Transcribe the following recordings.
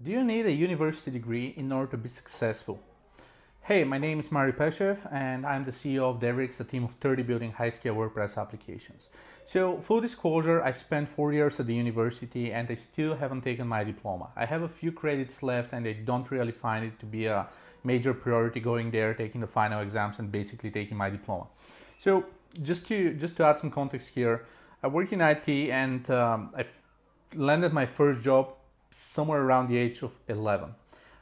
Do you need a university degree in order to be successful? Hey, my name is Peshev and I'm the CEO of Devrix, a team of 30 building high-scale WordPress applications. So, full disclosure, I've spent 4 years at the university and I still haven't taken my diploma. I have a few credits left and I don't really find it to be a major priority going there, taking the final exams and basically taking my diploma. So, just to add some context here, I work in IT and I've landed my first job somewhere around the age of 11.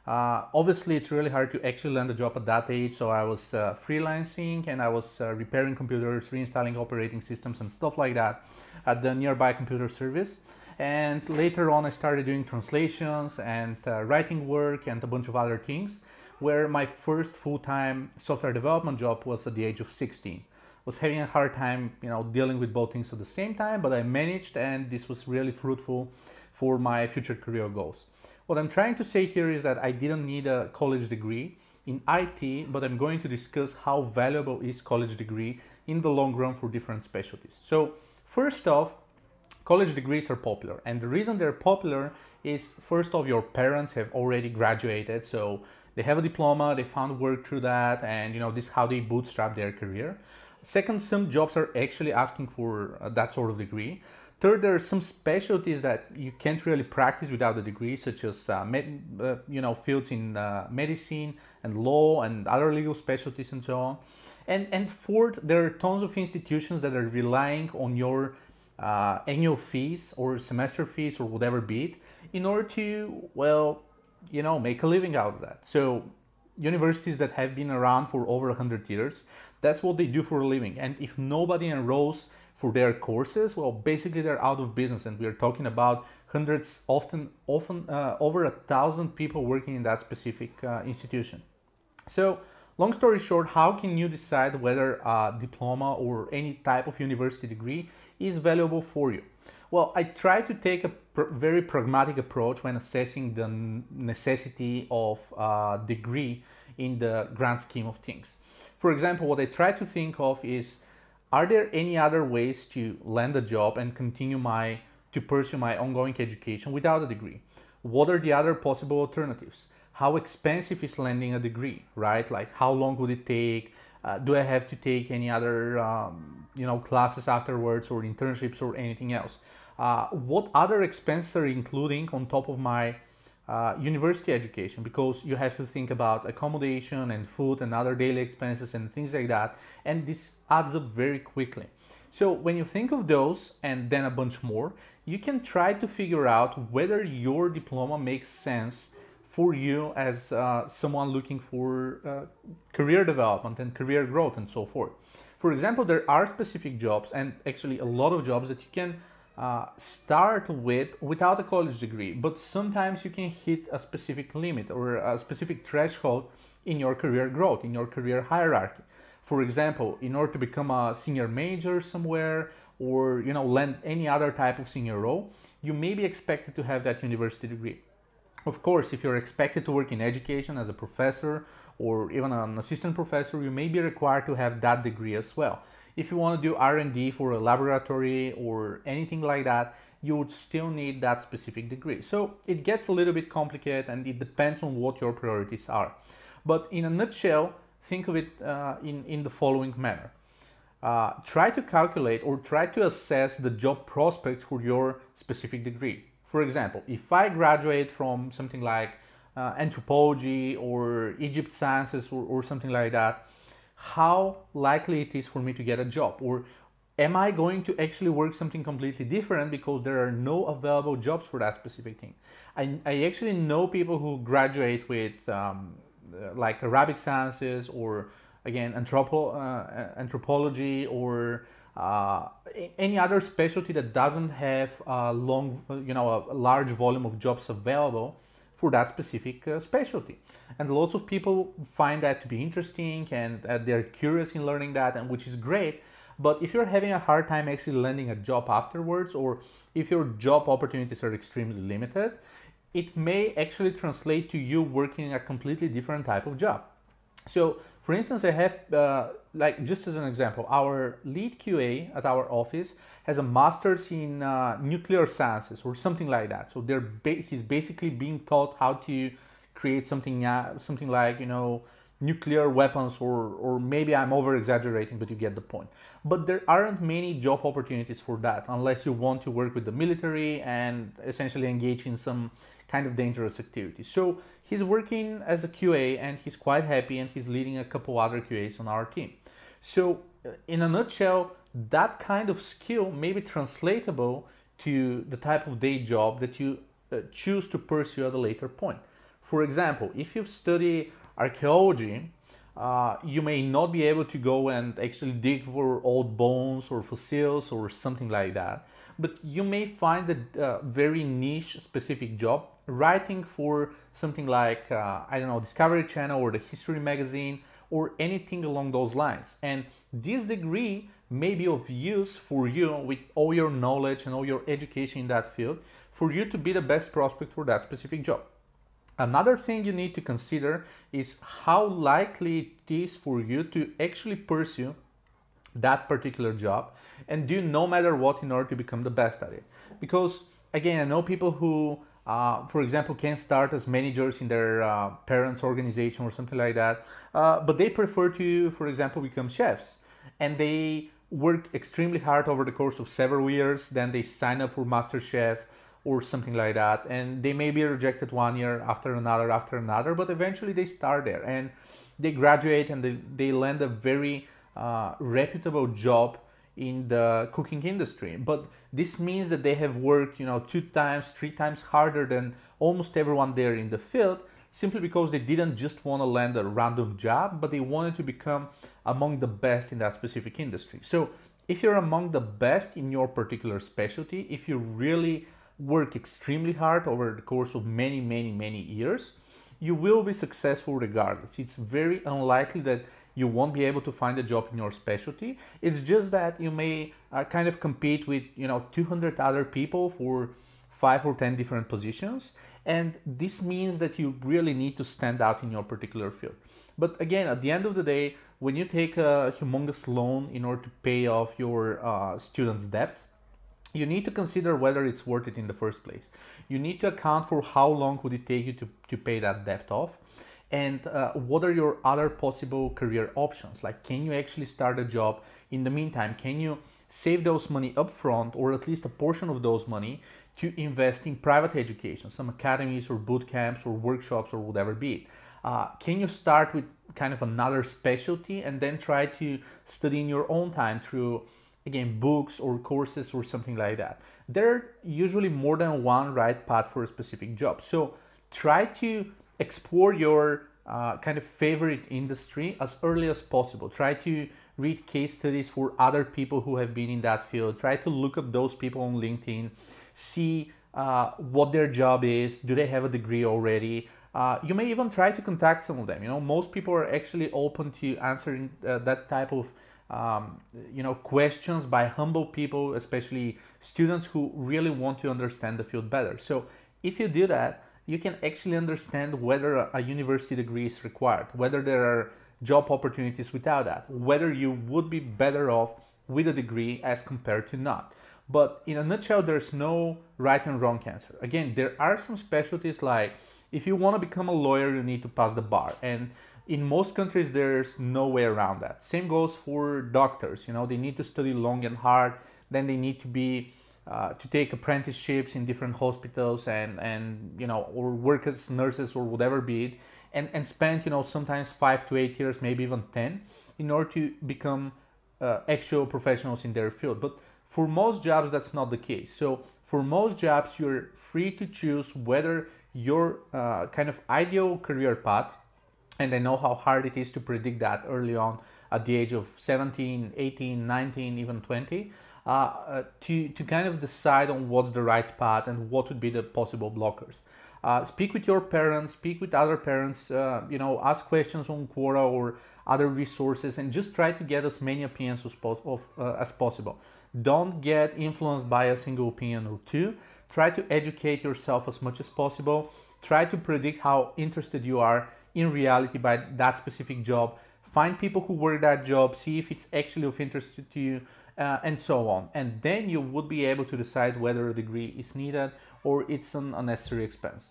Obviously, it's really hard to actually land a job at that age, so I was freelancing and I was repairing computers, reinstalling operating systems and stuff like that at the nearby computer service. And later on, I started doing translations and writing work and a bunch of other things, where my first full-time software development job was at the age of 16. Was having a hard time, dealing with both things at the same time, but I managed, and this was really fruitful for my future career goals. What I'm trying to say here is that I didn't need a college degree in IT, but I'm going to discuss how valuable is college degree in the long run for different specialties. So first off, college degrees are popular, and the reason they're popular is, first off, your parents have already graduated, so they have a diploma, they found work through that, and this is how they bootstrap their career. Second, some jobs are actually asking for that sort of degree. Third, there are some specialties that you can't really practice without a degree, such as fields in medicine and law and other legal specialties and so on. And fourth, there are tons of institutions that are relying on your annual fees or semester fees or whatever be it in order to, make a living out of that. So universities that have been around for over 100 years, that's what they do for a living. And if nobody enrolls for their courses, well, basically they're out of business, and we are talking about hundreds, often over 1,000 people working in that specific institution. So, long story short, how can you decide whether a diploma or any type of university degree is valuable for you? Well, I try to take a very pragmatic approach when assessing the necessity of a degree in the grand scheme of things. For example, what I try to think of is, are there any other ways to land a job and continue to pursue my ongoing education without a degree? What are the other possible alternatives? How expensive is landing a degree, right? Like, how long would it take? Do I have to take any other, classes afterwards, or internships, or anything else? What other expenses are including on top of my university education, because you have to think about accommodation and food and other daily expenses and things like that, and this adds up very quickly. So when you think of those and then a bunch more, you can try to figure out whether your diploma makes sense for you as someone looking for career development and career growth and so forth. For example, there are specific jobs, and actually a lot of jobs, that you can start without a college degree, but sometimes you can hit a specific limit or a specific threshold in your career growth, in your career hierarchy. For example, in order to become a senior manager somewhere, or land any other type of senior role, you may be expected to have that university degree. Of course, if you're expected to work in education as a professor or even an assistant professor, you may be required to have that degree as well. If you want to do R&D for a laboratory or anything like that, you would still need that specific degree. So it gets a little bit complicated, and it depends on what your priorities are. But in a nutshell, think of it in the following manner. Try to calculate or try to assess the job prospects for your specific degree. For example, if I graduate from something like anthropology or Egypt sciences or something like that, how likely it is for me to get a job? Or am I going to actually work something completely different because there are no available jobs for that specific thing? I actually know people who graduate with like Arabic sciences, or again anthropology, or any other specialty that doesn't have a large volume of jobs available for that specific specialty. And lots of people find that to be interesting, and they're curious in learning that, and which is great. But if you're having a hard time actually landing a job afterwards, or if your job opportunities are extremely limited, it may actually translate to you working a completely different type of job. So For instance, I have, like just as an example, our lead QA at our office has a master's in nuclear sciences or something like that. So he's basically being taught how to create something like, nuclear weapons, or maybe I'm over exaggerating, but you get the point. But there aren't many job opportunities for that unless you want to work with the military and essentially engage in some kind of dangerous activities. So he's working as a QA and he's quite happy, and he's leading a couple other QAs on our team. So in a nutshell, that kind of skill may be translatable to the type of day job that you choose to pursue at a later point. For example, if you study archaeology, you may not be able to go and actually dig for old bones or fossils or something like that, but you may find a very niche specific job writing for something like, I don't know, Discovery Channel or the History Magazine or anything along those lines. And this degree may be of use for you with all your knowledge and all your education in that field for you to be the best prospect for that specific job. Another thing you need to consider is how likely it is for you to actually pursue that particular job and do no matter what in order to become the best at it. Because again, I know people who, for example, can start as managers in their parents' organization or something like that, but they prefer to, for example, become chefs. And they work extremely hard over the course of several years, then they sign up for Master Chef or something like that, and they may be rejected 1 year after another, but eventually they start there and they graduate and they land a very reputable job in the cooking industry. But this means that they have worked 2 times, 3 times harder than almost everyone there in the field, simply because they didn't just want to land a random job, but they wanted to become among the best in that specific industry. So if you're among the best in your particular specialty, if you really work extremely hard over the course of many years, you will be successful regardless. It's very unlikely that you won't be able to find a job in your specialty. It's just that you may kind of compete with 200 other people for 5 or 10 different positions, and this means that you really need to stand out in your particular field. But again, at the end of the day, when you take a humongous loan in order to pay off your student's debt, you need to consider whether it's worth it in the first place. You need to account for how long would it take you to pay that debt off, and what are your other possible career options. Like, can you actually start a job in the meantime? Can you save those money up front, or at least a portion of those money, to invest in private education, some academies or boot camps or workshops or whatever be it? Can you start with kind of another specialty and then try to study in your own time through, again, books or courses or something like that? There are usually more than one right path for a specific job. So try to explore your kind of favorite industry as early as possible. Try to read case studies for other people who have been in that field. Try to look up those people on LinkedIn, see what their job is. Do they have a degree already? You may even try to contact some of them. Most people are actually open to answering that type of questions by humble people, especially students who really want to understand the field better. So if you do that, you can actually understand whether a university degree is required, whether there are job opportunities without that, whether you would be better off with a degree as compared to not. But in a nutshell, there's no right and wrong answer. Again, there are some specialties, like if you want to become a lawyer, you need to pass the bar. And in most countries, there's no way around that. Same goes for doctors. They need to study long and hard. Then they need to be to take apprenticeships in different hospitals and or work as nurses or whatever be it, and spend sometimes 5 to 8 years, maybe even 10, in order to become actual professionals in their field. But for most jobs, that's not the case. So for most jobs, you're free to choose whether your kind of ideal career path, and I know how hard it is to predict that early on at the age of 17, 18, 19, even 20, to kind of decide on what's the right path and what would be the possible blockers. Speak with your parents, speak with other parents, ask questions on Quora or other resources, and just try to get as many opinions as possible. Don't get influenced by a single opinion or two. Try to educate yourself as much as possible. Try to predict how interested you are in reality by that specific job. find people who work that job, see if it's actually of interest to you, and so on. And then you would be able to decide whether a degree is needed or it's an unnecessary expense.